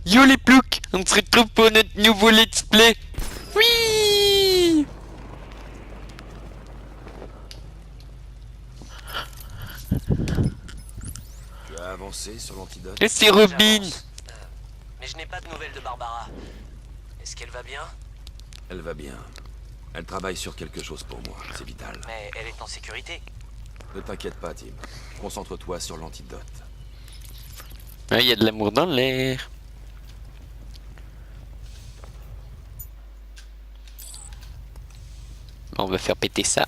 Yo les ploucs, on se retrouve pour notre nouveau let's play. Oui. Tu as avancé sur l'antidote? Et c'est Robin. J'avance. Mais je n'ai pas de nouvelles de Barbara. Est-ce qu'elle va bien? Elle va bien. Elle travaille sur quelque chose pour moi, c'est vital. Mais elle est en sécurité. Ne t'inquiète pas, Tim. Concentre-toi sur l'antidote. Il y a de l'amour dans l'air. On va faire péter ça.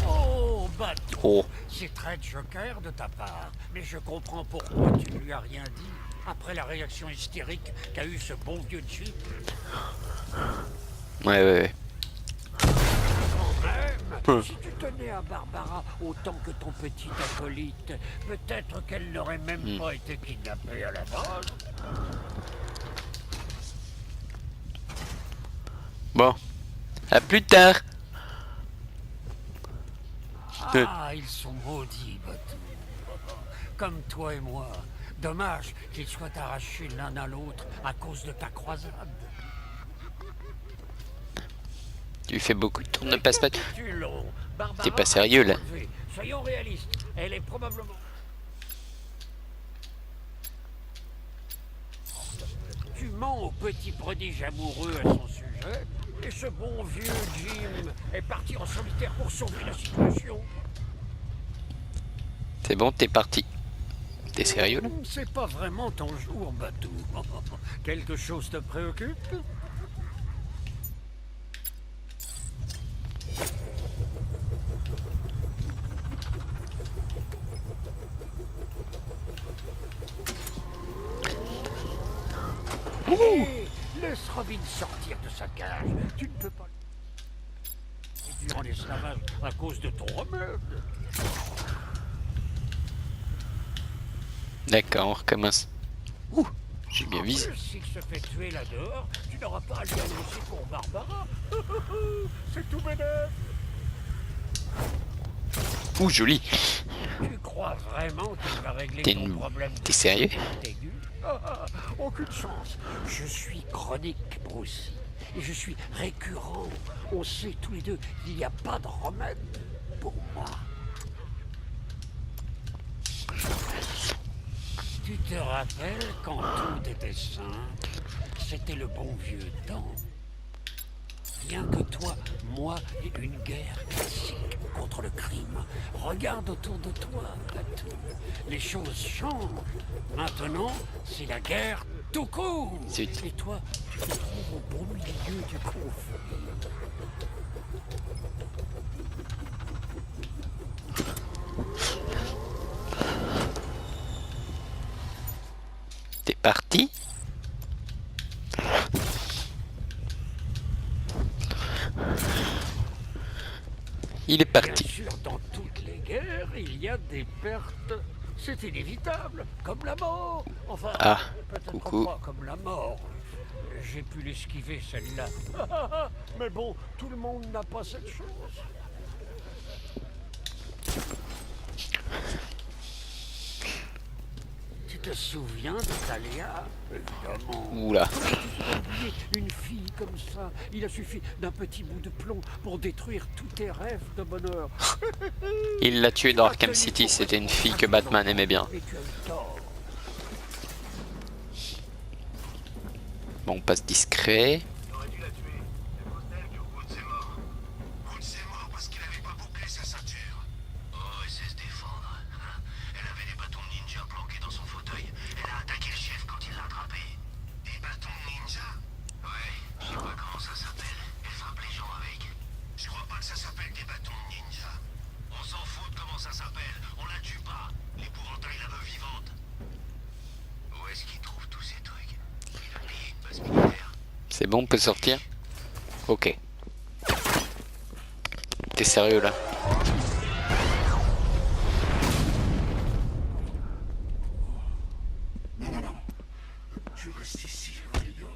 Oh, bateau, Oh. c'est très joker de ta part, mais je comprends pourquoi tu ne lui as rien dit après la réaction hystérique qu'a eu ce bon vieux Jeep. Ouais. Quand même, si tu tenais à Barbara autant que ton petit acolyte, peut-être qu'elle n'aurait même pas été kidnappée à la base. Bon. À plus tard. Ah, ils sont maudits, bateau. Comme toi et moi. Dommage qu'ils soient arrachés l'un à l'autre à cause de ta croisade. Tu fais beaucoup de tours de passe-passe. Barbara T'es pas sérieux là? Soyons réalistes, elle est probablement... Tu mens au petit prodige amoureux à son sujet, et ce bon vieux Jim est parti en solitaire pour sauver la situation. C'est bon, t'es parti. T'es sérieux là? C'est pas vraiment ton jour, Batou. Quelque chose te préoccupe? Hé, laisse Robin sortir de sa cage. Tu ne peux pas... Et en esclavage à cause de ton remède. D'accord, on recommence. Ouh, j'ai bien En visé. plus, s'il se fait tuer là dehors, tu n'auras pas à lui annoncer pour Barbara. C'est tout bénef. Ouh, joli. Tu crois vraiment qu'il va régler T'es ton problème de T'es sérieux? aigu? Aucune chance. Je suis chronique, Bruce. Et je suis récurrent. On sait tous les deux qu'il n'y a pas de remède pour moi. Tu te rappelles quand tout était simple? C'était le bon vieux temps. Rien que toi, moi et une guerre classique contre le crime. Regarde autour de toi, Batou. Les choses changent. Maintenant, c'est la guerre tout court. Zut. Et toi, tu te trouves au beau milieu du conflit. T'es parti? Il est Bien parti. sûr, dans toutes les guerres, il y a des pertes. C'est inévitable, comme la mort. Enfin, Ah, peut-être coucou. pas comme la mort. J'ai pu l'esquiver, celle-là. Mais bon, tout le monde n'a pas cette chance. Tu te souviens de Talia? Évidemment. Oula. Oublier une fille comme ça, il a suffi d'un petit bout de plomb pour détruire tous tes rêves de bonheur. Il l'a tué dans Arkham City, c'était une fille que Batman aimait bien. Et tu as eu tort. Bon, on passe discret. Il aurait dû la tuer. C'est à cause d'elle que Woods est mort. Woods est mort parce qu'il avait pas bouclé sa ceinture. Oh, elle sait se défendre. Elle avait des bâtons de ninja planqués dans son fauteuil. Elle a attaqué le chef quand il l'a attrapé. Des bâtons de ninja? Ouais, je sais pas comment ça s'appelle. Elle frappe les gens avec. Je crois pas que ça s'appelle des bâtons de ninja. On s'en fout de comment ça s'appelle. On la tue pas. L'épouvantail la veut vivante. Où est-ce qu'il trouve tous ces trucs? Il a payé une base militaire. C'est bon, on peut sortir? Ok. T'es sérieux là? Tu restes ici, William.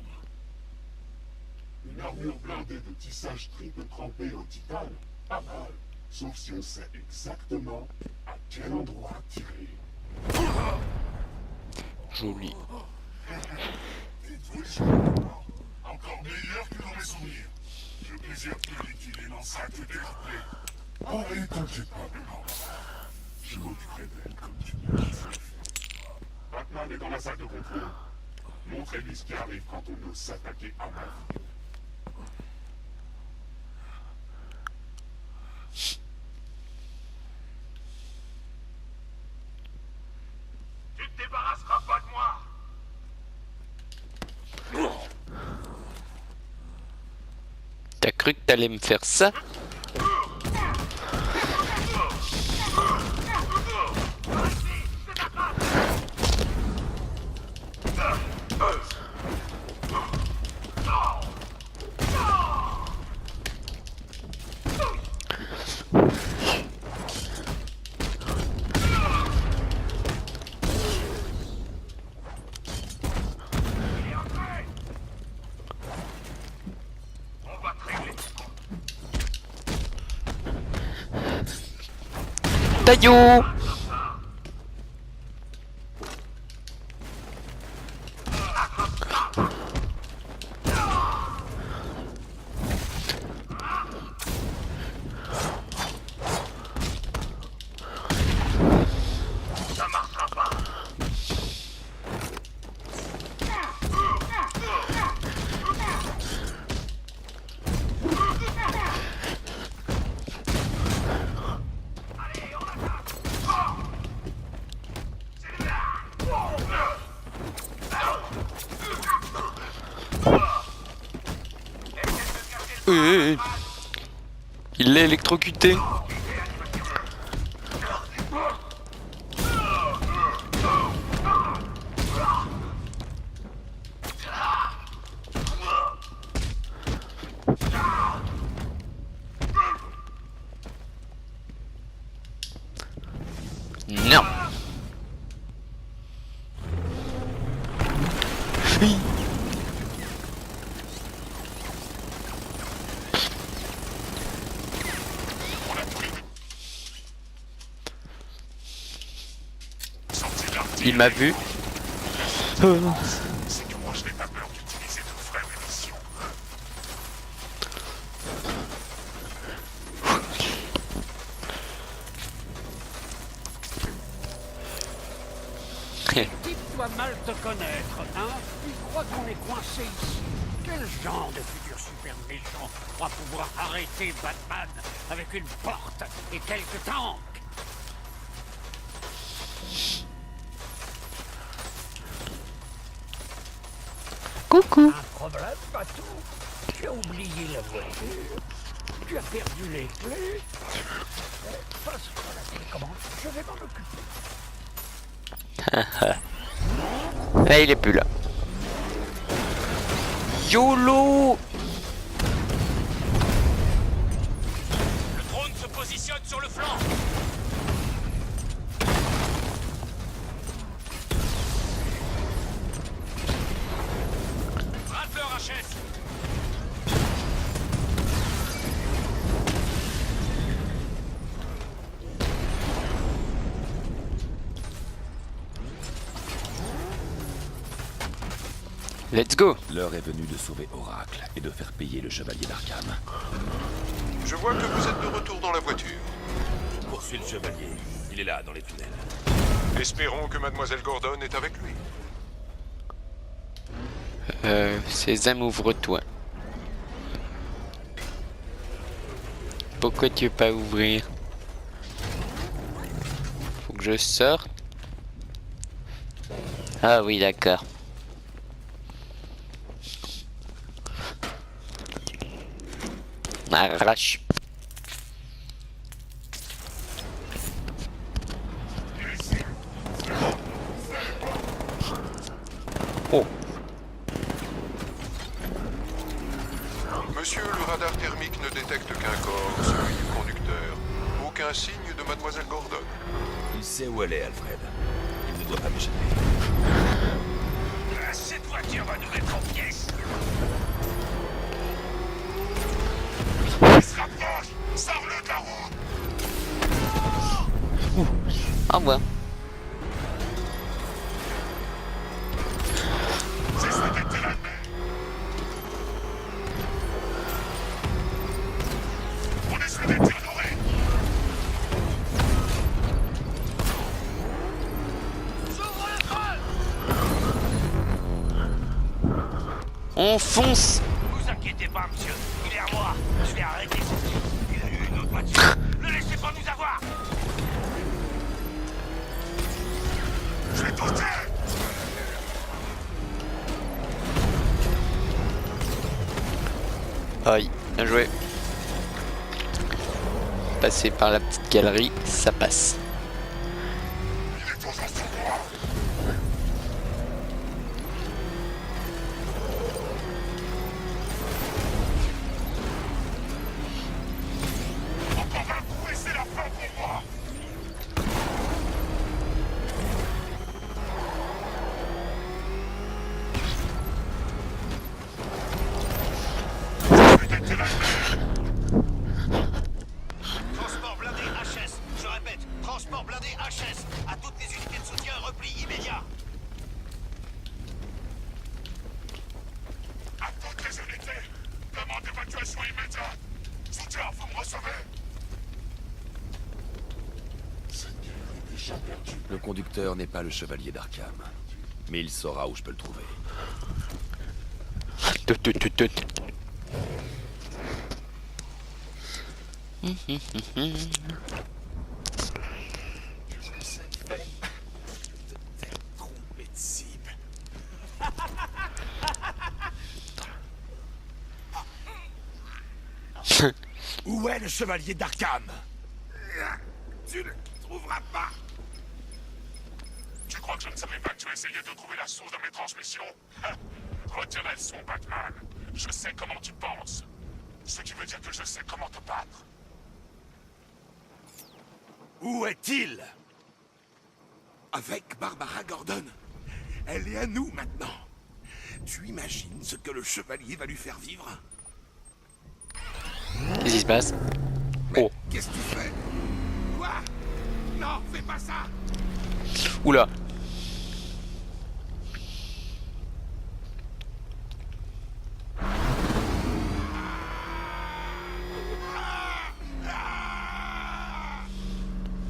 Une armure blindée de tissage triple trempé au titane, pas mal. Sauf si on sait exactement à quel endroit tirer. Joli. Encore meilleur que dans mes souvenirs. J'ai le plaisir de te liquider dans sa tête découpée. Oh, et t'inquiète pas, Bernard. Je m'occuperai d'elle comme tu me dis. Batman est dans la salle de contrôle. Montrez-lui ce qui arrive quand on ose s'attaquer à ma vie. Tu te débarrasseras pas de moi. T'as cru que t'allais me faire ça? On va te régler. Taillot! Ça marchera pas. Il l'a électrocuté. Non. Oui. Il m'a vu. C'est que moi je n'ai pas peur d'utiliser de vraies munitions. Type doit mal te connaître, hein? Il croit qu'on est coincé ici. Quel genre de futur super méchant croit pouvoir arrêter Batman avec une porte et quelques tanks? Coucou. Un problème, Batou? Tu as oublié la voiture. Tu as perdu les clés. Passe-moi la télécommande, je vais m'en occuper. Là, il est plus là. YOLO! Le drone se positionne sur le flanc. Rate leur HS. Let's go. L'heure est venue de sauver Oracle et de faire payer le chevalier d'Arkham. Je vois que vous êtes de retour dans la voiture. Poursuis le chevalier. Il est là, dans les tunnels. Espérons que Mademoiselle Gordon est avec lui. Sésame, ouvre-toi. Pourquoi tu veux pas ouvrir? Faut que je sorte. Ah oui, d'accord. Arrache. Oh. Monsieur, le radar thermique ne détecte qu'un corps, celui du conducteur. Aucun signe de Mademoiselle Gordon. Il sait où elle est, Alfred. Il ne doit pas m'échapper. Cette voiture va nous mettre en pièces. Il se rapproche. Sors-le de la route. Au revoir. On fonce. Vous inquiétez pas, monsieur. Il est à moi. Je vais arrêter ce type. Il a eu une autre voiture. Ne laissez pas nous avoir. Je vais tenter. Aïe, bien joué. Passer par la petite galerie, ça passe. Il est toujours sur moi. Encore un coup et c'est la fin pour moi. Transport blindé HS. Je répète, transport blindé HS. À toutes les unités de soutien, repli immédiat. À toutes les unités, demande d'évacuation immédiate. Soutien, vous me recevez? Cette guerre est déjà perdue. Le conducteur n'est pas le chevalier d'Arkham. Mais il saura où je peux le trouver. Tout, tout, tout, tout. Qu'est-ce que c'est? Trompé de cible. Où est le chevalier d'Arkham? Tu ne le trouveras pas. Tu crois que je ne savais pas que tu essayais de trouver la source de mes transmissions? Retiens la leçon, Batman. Je sais comment tu penses. Ce qui veut dire que je sais comment te battre. Où est-il? Avec Barbara Gordon. Elle est à nous maintenant. Tu imagines ce que le chevalier va lui faire vivre? Qu'est-ce qui se passe? Oh, Qu'est-ce que tu fais? Quoi? Non, fais pas ça! oula.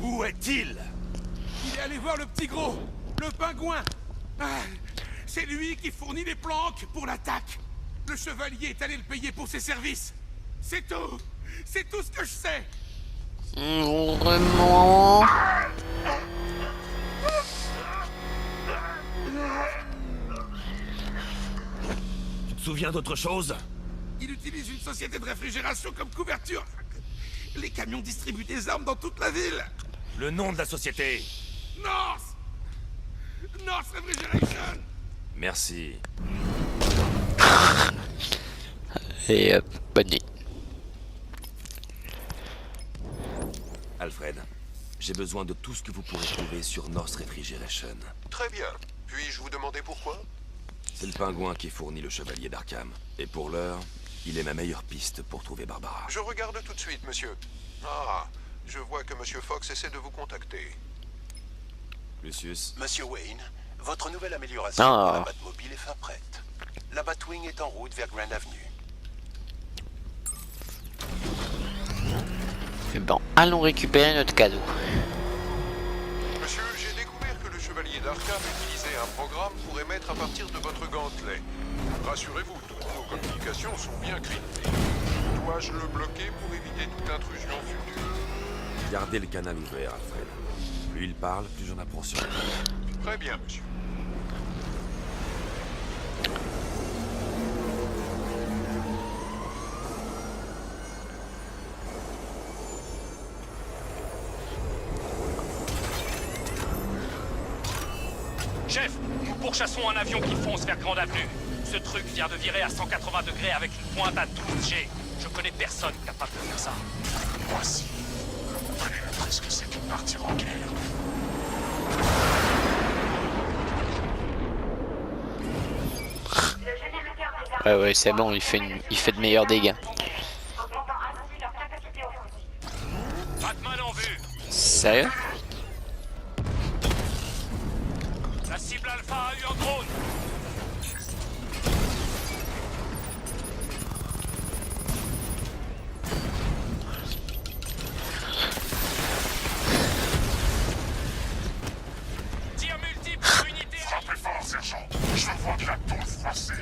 Où est-il? Il est allé voir le petit gros, le pingouin. Ah, c'est lui qui fournit les planques pour l'attaque. Le chevalier est allé le payer pour ses services. C'est tout. C'est tout ce que je sais. Vraiment? Tu te souviens d'autre chose? Il utilise une société de réfrigération comme couverture. Les camions distribuent des armes dans toute la ville. Le nom de la société. North! North Refrigeration! Merci. Et hop, bonne nuit. Alfred, j'ai besoin de tout ce que vous pourrez trouver sur North Refrigeration. Très bien. Puis-je vous demander pourquoi? C'est le pingouin qui fournit le chevalier d'Arkham. Et pour l'heure, il est ma meilleure piste pour trouver Barbara. Je regarde tout de suite, monsieur. Ah, je vois que monsieur Fox essaie de vous contacter. Lucius, Monsieur Wayne, votre nouvelle amélioration Ah. pour la Batmobile est fin prête. La Batwing est en route vers Grand Avenue. Bon, allons récupérer notre cadeau. Monsieur, j'ai découvert que le chevalier d'Arkham utilisait un programme pour émettre à partir de votre gantelet. Rassurez-vous, toutes nos communications sont bien cryptées. Dois-je le bloquer pour éviter toute intrusion future? gardez le canal ouvert, Alfred. Plus il parle, plus j'en apprends sur lui. Très bien, monsieur. Chef, nous pourchassons un avion qui fonce vers Grande Avenue. Ce truc vient de virer à 180 degrés avec une pointe à 12 G. Je connais personne capable de faire ça. Moi aussi. Comprenez-le ce que c'est qu'une partir en guerre. Ouais, c'est bon, il fait de meilleurs dégâts. Batman en vue. Sérieux? La cible Alpha a eu un drone. Tir multiple sur unité. Frappez fort, sergent. Je vois de la tôle froissée.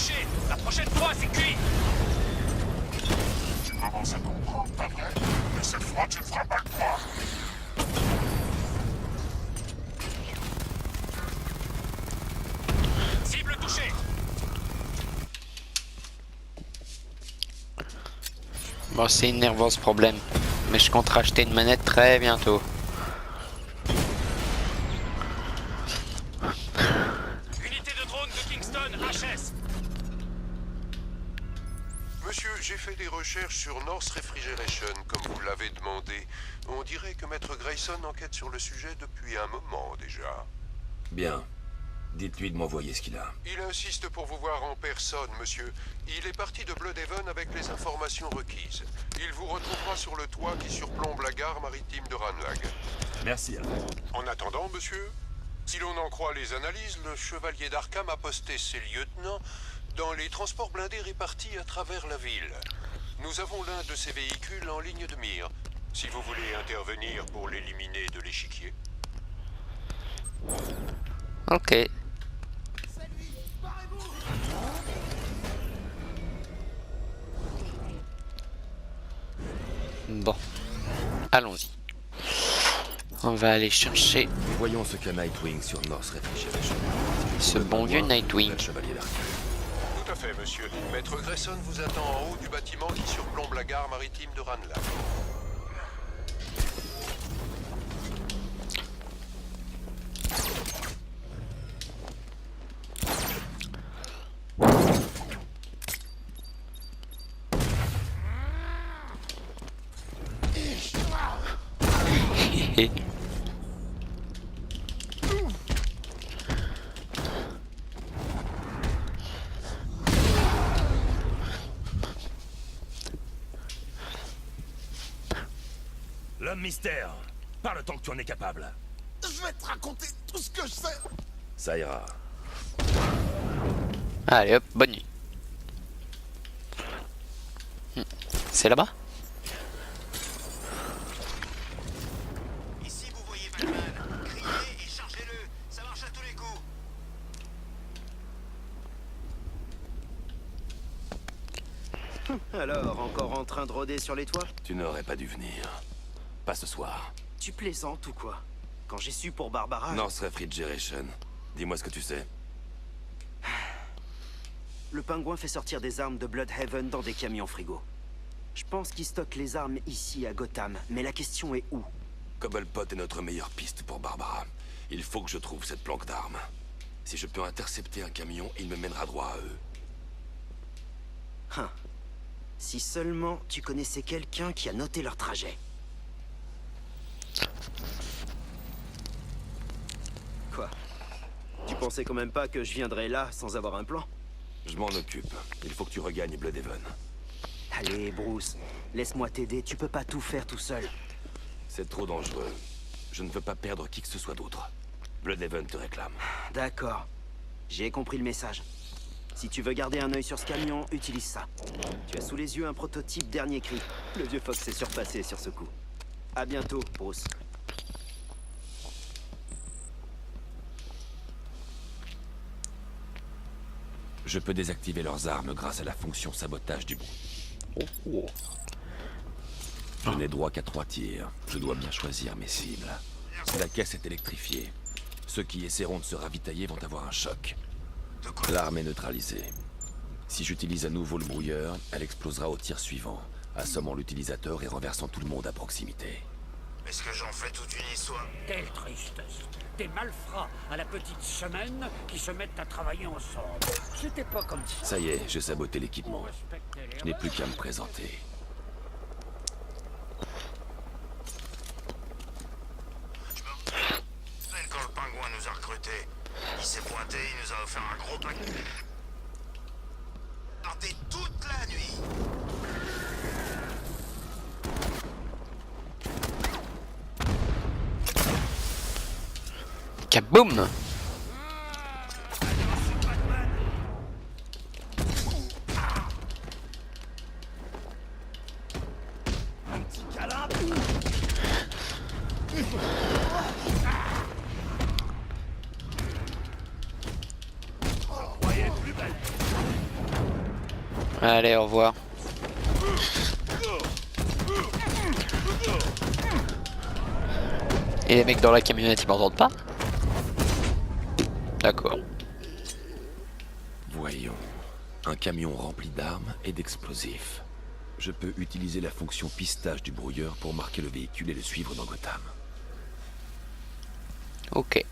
touché. La prochaine fois, c'est cuit. Tu commences à comprendre, pas vrai? Mais cette fois, tu ne feras pas de moi. Cible touchée. Bon, c'est énervant ce problème. Mais je compte racheter une manette très bientôt. Unité de drone de Kingston, HS. Monsieur, j'ai fait des recherches sur North Refrigeration, comme vous l'avez demandé. On dirait que Maître Grayson enquête sur le sujet depuis un moment déjà. Bien. Dites-lui de m'envoyer ce qu'il a. Il insiste pour vous voir en personne, monsieur. Il est parti de Bloodhaven avec les informations requises. Il vous retrouvera sur le toit qui surplombe la gare maritime de Ranlag. Merci, Alfred. En attendant, monsieur, si l'on en croit les analyses, le chevalier d'Arkham a posté ses lieutenants dans les transports blindés répartis à travers la ville. Nous avons l'un de ces véhicules en ligne de mire. Si vous voulez intervenir pour l'éliminer de l'échiquier. Ok. Bon. Allons-y. On va aller chercher Voyons ce qu'a Nightwing sur North Refrigeration. ce bon vieux Nightwing. Le chevalier d'Arkham. Tout à fait, monsieur. Maître Grayson vous attend en haut du bâtiment qui surplombe la gare maritime de Ranlag. L'homme mystère, parle tant que tu en es capable. Je vais te raconter tout ce que je sais. Ça ira. Allez hop, bonne nuit. C'est là-bas? Ici, vous voyez Batman. Criez et chargez-le. Ça marche à tous les coups. Alors, encore en train de rôder sur les toits? Tu n'aurais pas dû venir. Pas ce soir. Tu plaisantes ou quoi? Quand j'ai su pour Barbara... North Refrigeration. Dis-moi ce que tu sais. Le pingouin fait sortir des armes de Bloodhaven dans des camions frigo. Je pense qu'il stocke les armes ici à Gotham, mais la question est où? Cobblepot est notre meilleure piste pour Barbara. Il faut que je trouve cette planque d'armes. Si je peux intercepter un camion, il me mènera droit à eux. Hein. Si seulement tu connaissais quelqu'un qui a noté leur trajet. Quoi? Tu pensais quand même pas que je viendrais là sans avoir un plan? Je m'en occupe. Il faut que tu regagnes Bloodhaven. Allez, Bruce, laisse-moi t'aider, tu peux pas tout faire tout seul. C'est trop dangereux. Je ne veux pas perdre qui que ce soit d'autre. Bloodhaven te réclame. D'accord. J'ai compris le message. Si tu veux garder un œil sur ce camion, utilise ça. Tu as sous les yeux un prototype dernier cri. Le vieux Fox s'est surpassé sur ce coup. À bientôt, Bruce. Je peux désactiver leurs armes grâce à la fonction sabotage du bruit. Je n'ai droit qu'à 3 tirs. Je dois bien choisir mes cibles. La caisse est électrifiée. Ceux qui essaieront de se ravitailler vont avoir un choc. L'arme est neutralisée. Si j'utilise à nouveau le brouilleur, elle explosera au tir suivant, assommant l'utilisateur et renversant tout le monde à proximité. Est-ce que j'en fais toute une histoire? Quelle tristesse. Des malfrats à la petite semaine qui se mettent à travailler ensemble. C'était pas comme ça. Ça y est, j'ai saboté l'équipement. Respectez les Je n'ai plus qu'à me présenter. Je me rappelle quand le pingouin nous a recrutés. Il s'est pointé, il nous a offert un gros paquet. Partez toute la nuit. Kaboum! Allez, au revoir. Et les mecs dans la camionnette, ils m'entendent pas? D'accord. Voyons. Un camion rempli d'armes et d'explosifs. Je peux utiliser la fonction pistage du brouilleur pour marquer le véhicule et le suivre dans Gotham. Ok.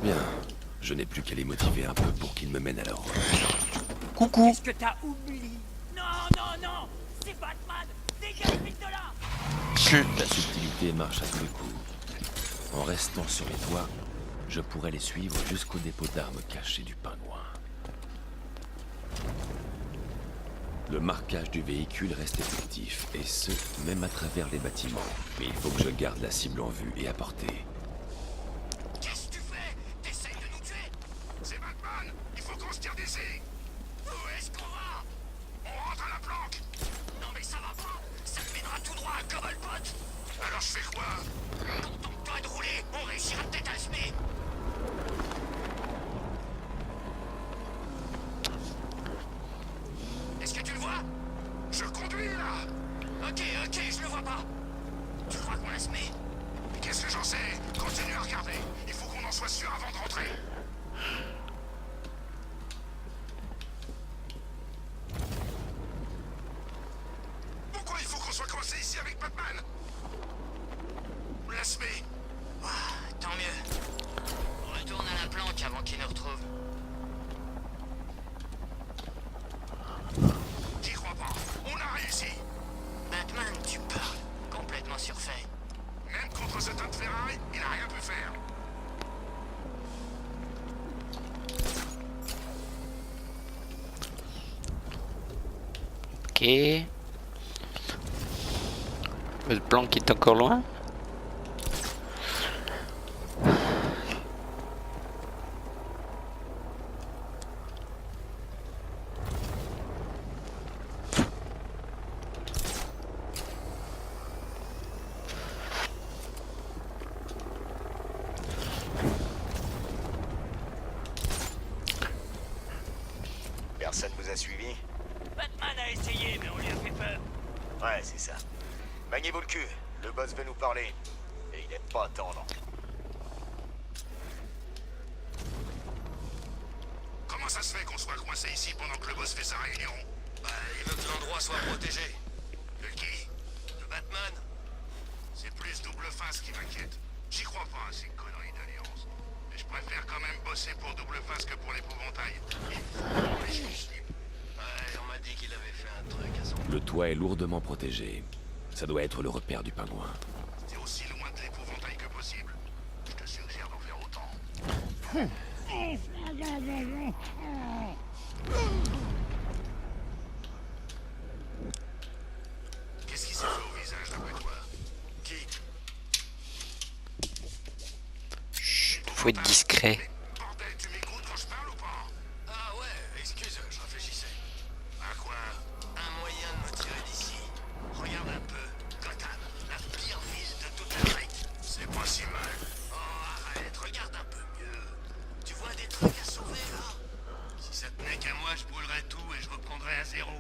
Bien. Je n'ai plus qu'à les motiver un peu pour qu'ils me mènent à leur rôle. Coucou. Qu'est-ce que t'as oublié? Non, non, non! C'est Batman! Dégage vite de là! La subtilité marche à tous les coups. En restant sur les toits, je pourrais les suivre jusqu'au dépôt d'armes caché du pingouin. Le marquage du véhicule reste effectif, et ce, même à travers les bâtiments. Mais il faut que je garde la cible en vue et à portée. Qu'est-ce que tu fais? T'essayes de nous tuer? C'est Batman. Il faut qu'on se tire d'ici. Où est-ce qu'on va? On rentre à la planque. Non mais ça va pas. Ça me mènera tout droit à Cobblepot. Alors je fais quoi? Contente-toi de rouler. On réussira peut-être à le semer. Est-ce que tu le vois? Je conduis là. Ok, je le vois pas. Tu crois qu'on la semé? Mais qu'est-ce que j'en sais? Continue à regarder. Il faut qu'on en soit sûr avant de rentrer. Pourquoi il faut qu'on soit coincé ici avec Batman? La semé. Tant mieux. Retourne à la planque avant qu'il nous retrouve. J'y crois pas. On a réussi. Batman, tu parles. Complètement surfait. Même contre ce tas de Ferrari, il a rien pu faire. Ok. Le plan qui est encore loin. Personne vous a suivi? Batman a essayé, mais on lui a fait peur. Ouais, c'est ça. Maniez-vous le cul. Le boss veut nous parler. Et il est pas tendre. Comment ça se fait qu'on soit coincé ici pendant que le boss fait sa réunion? Bah, il veut que l'endroit soit protégé. De qui? De Batman. C'est plus Double Face qui m'inquiète. J'y crois pas à ces conneries d'alliance. Mais je préfère quand même bosser pour Double Face que pour l'épouvantail. Ouais, on m'a dit qu'il avait fait un truc à son... Le toit est lourdement protégé. Ça doit être le repère du pingouin. C'est aussi loin de l'épouvantail que possible. Je te suggère d'en faire autant. Qu'est-ce qui s'est fait au visage d'après toi? Qui? Chut, faut être discret. Bordel, tu m'écoutes quand je parle ou pas? Ah ouais, excuse, je réfléchissais. À quoi? Un moyen de me tirer d'ici. Regarde un peu. Gotham, la pire ville de toute l'Amérique. C'est pas si mal. Oh, arrête, regarde un peu mieux. Tu vois des trucs à sauver, là? Si ça tenait qu'à moi, je brûlerais tout et je reprendrais à zéro.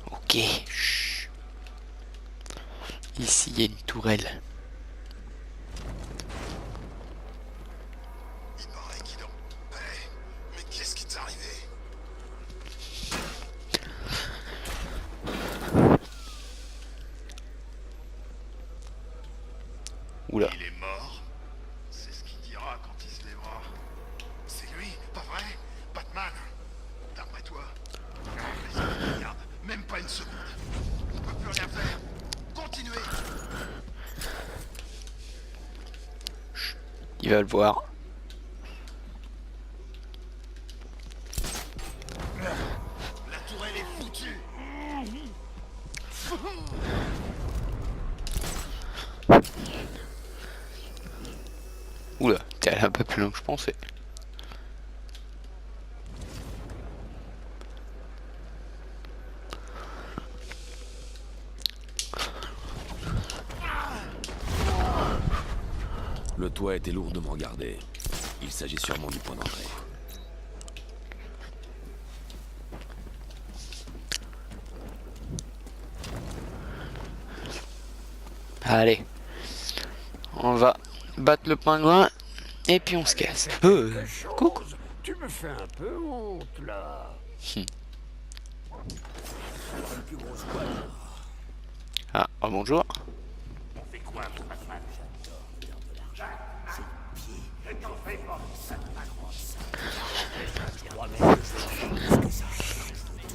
Ok. Chut. Ici, il y a une tourelle. Il paraît qu'il dort. Hey, mais qu'est-ce qui t'est arrivé? Oula. Il est mort. C'est ce qu'il dira quand il se lèvera. C'est lui, pas vrai? Batman. D'après toi. Les autres regardent. Même pas une seconde. On peut plus rien faire. Continuez. Il va le voir. La tourelle est foutue. Oula, t'es allé un peu plus loin que je pensais. Le toit était lourdement gardé. Il s'agit sûrement du point d'entrée. Allez. On va battre le pingouin et puis on se casse. Coucou. Tu me fais un peu honte, là. Ah, oh, bonjour. On fait quoi, pour ma femme?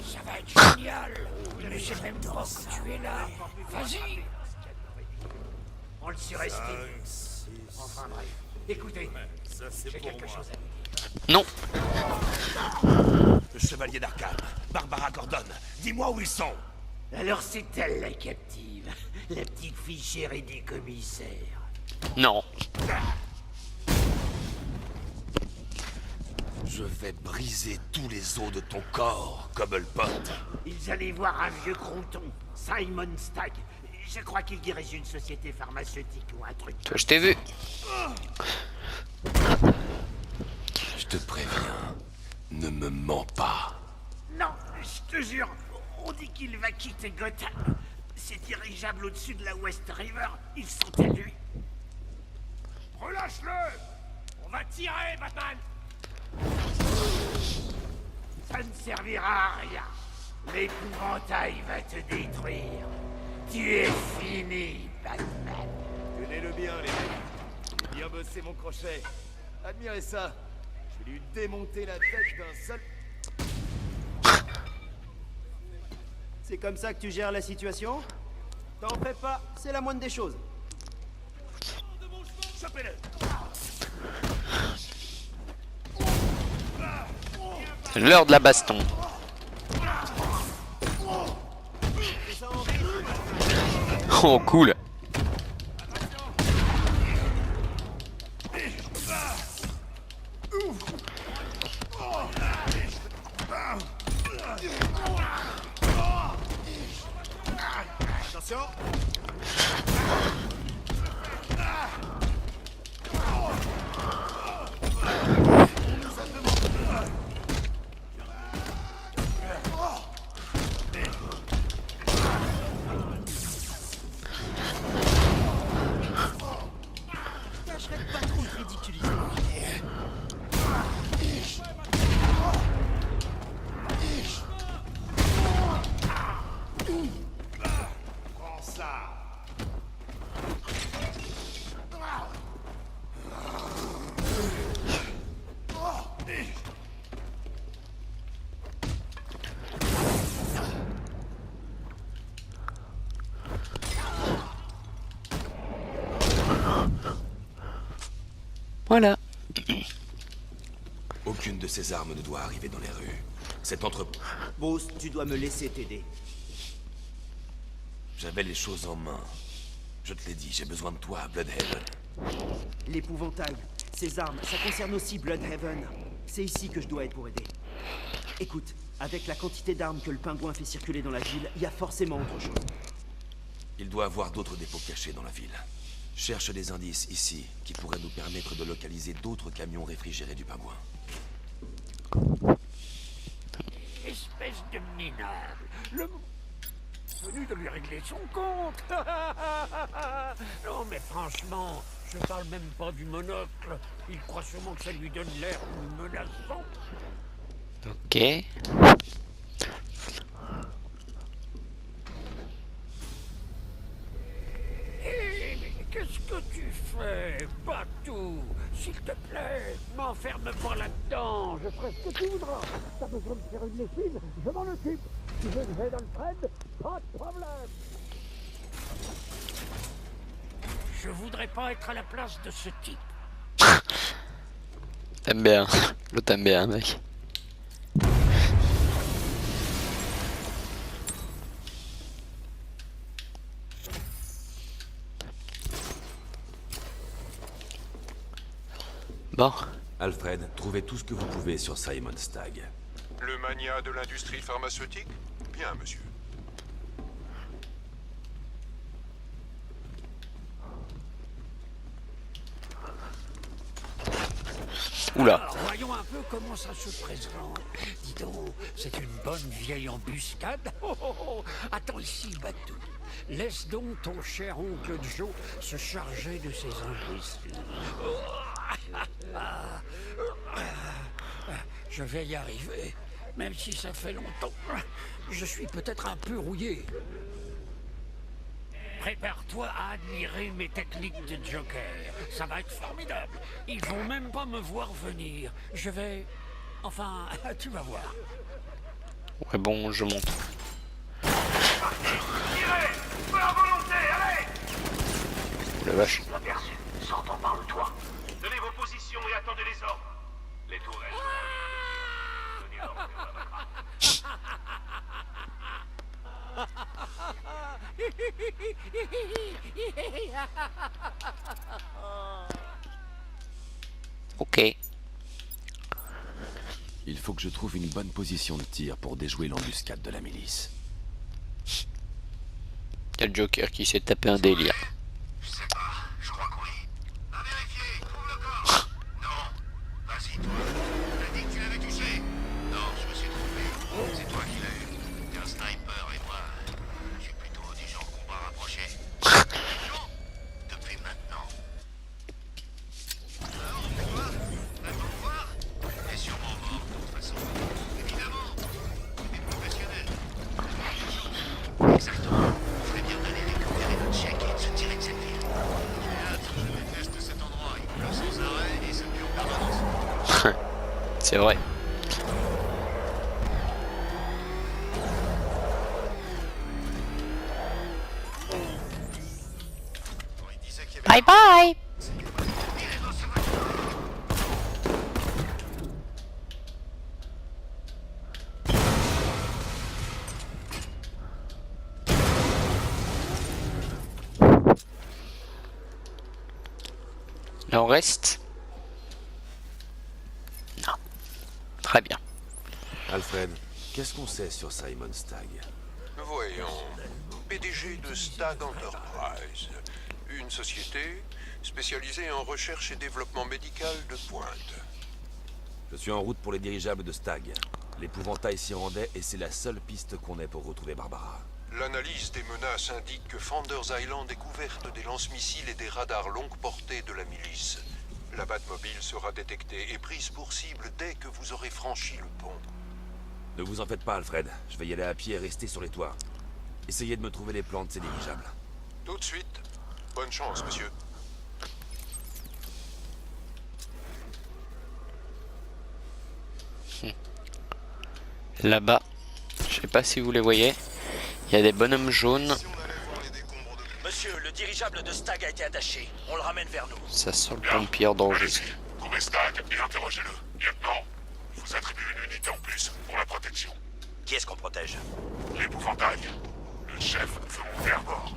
Ça va être génial. Je ne sais même pas que tu es là. Vas-y. On le surestime. Enfin bref. Écoutez, j'ai quelque chose à vous dire. Non. Le chevalier d'Arkham, Barbara Gordon, dis-moi où ils sont. Alors c'est elle la captive. La petite fille chérie du commissaire. Non. Je vais briser tous les os de ton corps, Cobblepot. Ils allaient voir un vieux crouton, Simon Stagg. Je crois qu'il dirige une société pharmaceutique ou un truc. Toi, je t'ai vu. Je te préviens, ne me mens pas. Non, je te jure, on dit qu'il va quitter Gotham. Ces dirigeables au-dessus de la West River, ils sont à lui. Relâche-le! On va tirer, Batman! Ça ne servira à rien. L'épouvantail va te détruire. Tu es fini, Batman. Tenez-le bien, les mecs. J'ai bien bossé mon crochet. Admirez ça. Je vais lui démonter la tête d'un seul... C'est comme ça que tu gères la situation? T'en fais pas, c'est la moindre des choses. Chopez-le. C'est l'heure de la baston. Oh, cool. Attention. Voilà. Aucune de ces armes ne doit arriver dans les rues. Cet entrepôt... Bruce, tu dois me laisser t'aider. J'avais les choses en main. Je te l'ai dit, j'ai besoin de toi, Bloodhaven. L'épouvantail, ces armes, ça concerne aussi Bloodhaven. C'est ici que je dois être pour aider. Écoute, avec la quantité d'armes que le pingouin fait circuler dans la ville, il y a forcément autre chose. Il doit avoir d'autres dépôts cachés dans la ville. Cherche des indices ici qui pourraient nous permettre de localiser d'autres camions réfrigérés du pingouin. Espèce de minable. Le... Venu de lui régler son compte. Non mais franchement, je parle même pas du monocle. Il croit sûrement que ça lui donne l'air menaçant. Ok. Qu'est-ce que tu fais, Batou? S'il te plaît, m'enferme pas là-dedans. Je ferai ce que tu voudras. T'as besoin de faire une lessive, je m'en occupe. Tu veux que j'aille dans le trade? Pas de problème. Je voudrais pas être à la place de ce type. T'aimes bien. L'autre t'aime bien, mec. Bon. Alfred, trouvez tout ce que vous pouvez sur Simon Stagg. Le mania de l'industrie pharmaceutique? Bien, monsieur. Oula. Alors, voyons un peu comment ça se présente. Dis donc, c'est une bonne vieille embuscade. Oh, oh, oh. Attends ici, Batou. Laisse donc ton cher oncle Joe se charger de ses imbéciles. Je vais y arriver, même si ça fait longtemps. Je suis peut-être un peu rouillé. Prépare-toi à admirer mes techniques de Joker. Ça va être formidable. Ils vont même pas me voir venir. Je vais... Enfin, tu vas voir. Ouais, bon, je monte. Tirez! Feu à volonté, allez! La vache. Aperçu, sortons par le toit. Donnez vos positions et attendez les ordres. Les tourelles seront donnez l'ordre de la Ok. Il faut que je trouve une bonne position de tir pour déjouer l'embuscade de la milice. Il y a le Joker qui s'est tapé un délire. Je sais pas, je crois que oui. À vérifier, trouve le corps. Non, vas-y toi. T'as dit que tu l'avais touché? Non, je me suis trompé. C'est toi qui l'as eu. T'es un sniper et moi, je suis plutôt du genre combat rapproché. Non, depuis maintenant. Alors, on fait quoi? On attend de voir? Il est sûrement mort de toute façon. Évidemment. Il est professionnel. Exactement. On ferait bien d'aller récupérer notre chèque et de se tirer de cette ville. J'ai hâte, je déteste cet endroit. Il pleut sans arrêt et ça pue en permanence. C'est vrai. Quand il disait qu'il y Bye avait bye. Il en reste. Non. Très bien. Alfred, qu'est-ce qu'on sait sur Simon Stagg? Voyons. PDG de Stagg Enterprise. Une société spécialisée en recherche et développement médical de pointe. Je suis en route pour les dirigeables de Stagg. L'épouvantail s'y rendait et c'est la seule piste qu'on ait pour retrouver Barbara. L'analyse des menaces indique que Founders Island est couverte des lance-missiles et des radars longue portée de la milice. La Batmobile sera détectée et prise pour cible dès que vous aurez franchi le pont. Ne vous en faites pas, Alfred. Je vais y aller à pied et rester sur les toits. Essayez de me trouver les plans de ces dirigeables. Tout de suite. Bonne chance, monsieur. Là-bas, je sais pas si vous les voyez, il y a des bonhommes jaunes. Monsieur, le dirigeable de Stagg a été attaché. On le ramène vers nous. Ça sent le pompier en danger. Allez-y, trouvez Stagg et interrogez-le. Lieutenant, je vous attribue une unité en plus pour la protection. Qui est-ce qu'on protège? L'épouvantail. Le chef veut monter à bord.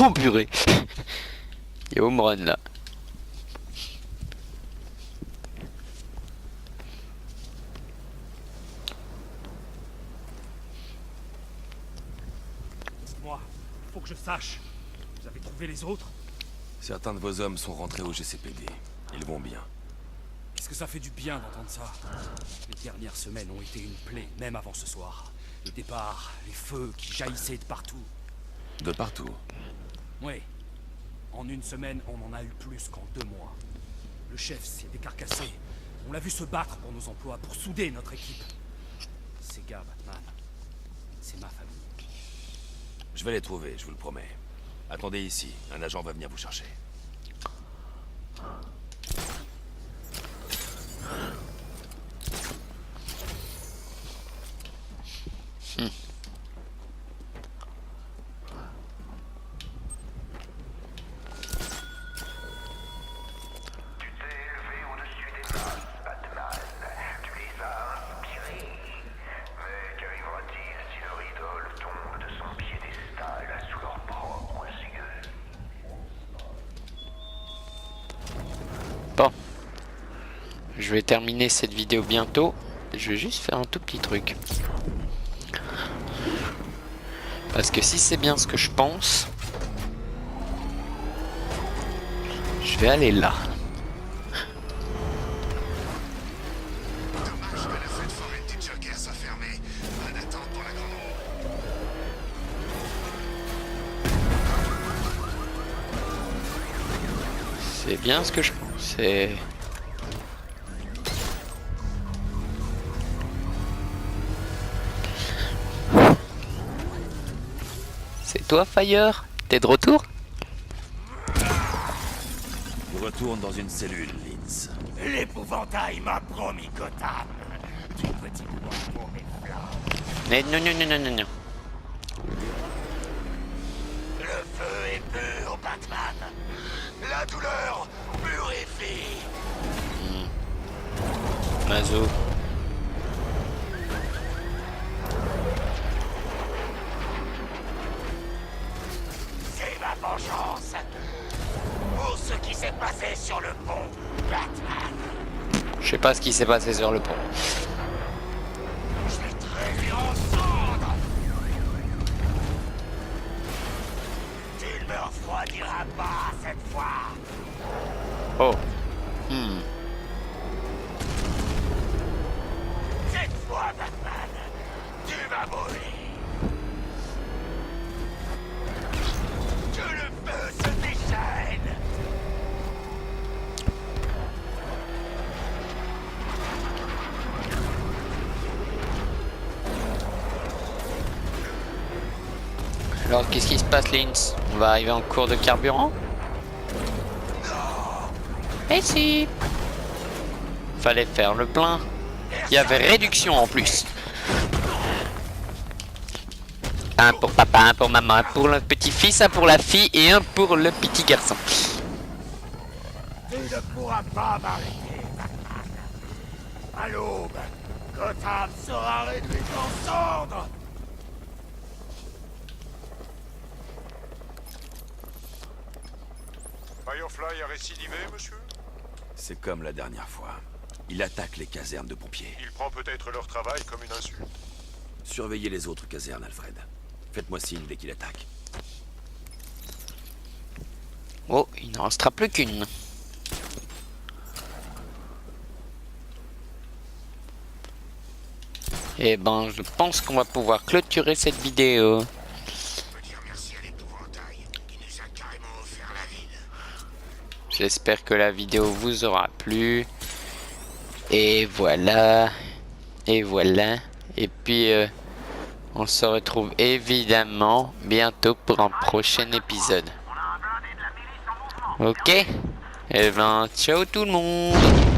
Oh purée. Il y a home run là. Moi, faut que je sache. Vous avez trouvé les autres? Certains de vos hommes sont rentrés au GCPD. Ils vont bien. Qu'est-ce que ça fait du bien d'entendre ça? Les dernières semaines ont été une plaie, même avant ce soir. Les départs, les feux qui jaillissaient de partout. De partout. Oui. En une semaine, on en a eu plus qu'en 2 mois. Le chef s'est décarcassé. On l'a vu se battre pour nos emplois, pour souder notre équipe. Ces gars, Batman, c'est ma famille. Je vais les trouver, je vous le promets. Attendez ici, un agent va venir vous chercher. je vais terminer cette vidéo bientôt. Je vais juste faire un tout petit truc. Parce que si c'est bien ce que je pense, je vais aller là. Dommage que la fête foraine du Joker soit fermée. Bonne attente pour la grande roue. C'est bien ce que je pense. C'est toi, Fire? T'es de retour? Je retourne dans une cellule, Linz. L'épouvantail m'a promis Gotham. Du petit bois pour mes flammes. Mais non, non, non, non, non, non. Le feu est pur, Batman. La douleur purifie. Mazo. C'est ma vengeance. Pour ce qui s'est passé sur le pont, Batman. Je sais pas ce qui s'est passé sur le pont. Je vais te réduire en cendres. Tu ne me refroidiras pas cette fois. Oh. Cette fois, Batman, tu vas mourir. Que le feu se déchaîne. Alors, qu'est-ce qui se passe, Linz? On va arriver en cours de carburant? Eh si! Fallait faire le plein. Il y avait réduction en plus. Un pour papa, un pour maman, un pour le petit-fils, un pour la fille et un pour le petit garçon. Tu ne pourras pas m'arrêter, Batman. À l'aube, Gotham sera réduite en cendres. Firefly a récidivé, monsieur? C'est comme la dernière fois. Il attaque les casernes de pompiers. Il prend peut-être leur travail comme une insulte. Surveillez les autres casernes, Alfred. Faites-moi signe dès qu'il attaque. Oh, il n'en restera plus qu'une. Eh ben, je pense qu'on va pouvoir clôturer cette vidéo. On peut dire merci à l'épouvantail qui nous a carrément offert la ville. J'espère que la vidéo vous aura plu. Et voilà. Et voilà. Et puis, on se retrouve évidemment bientôt pour un prochain épisode. Ok? Eh ben, ciao tout le monde!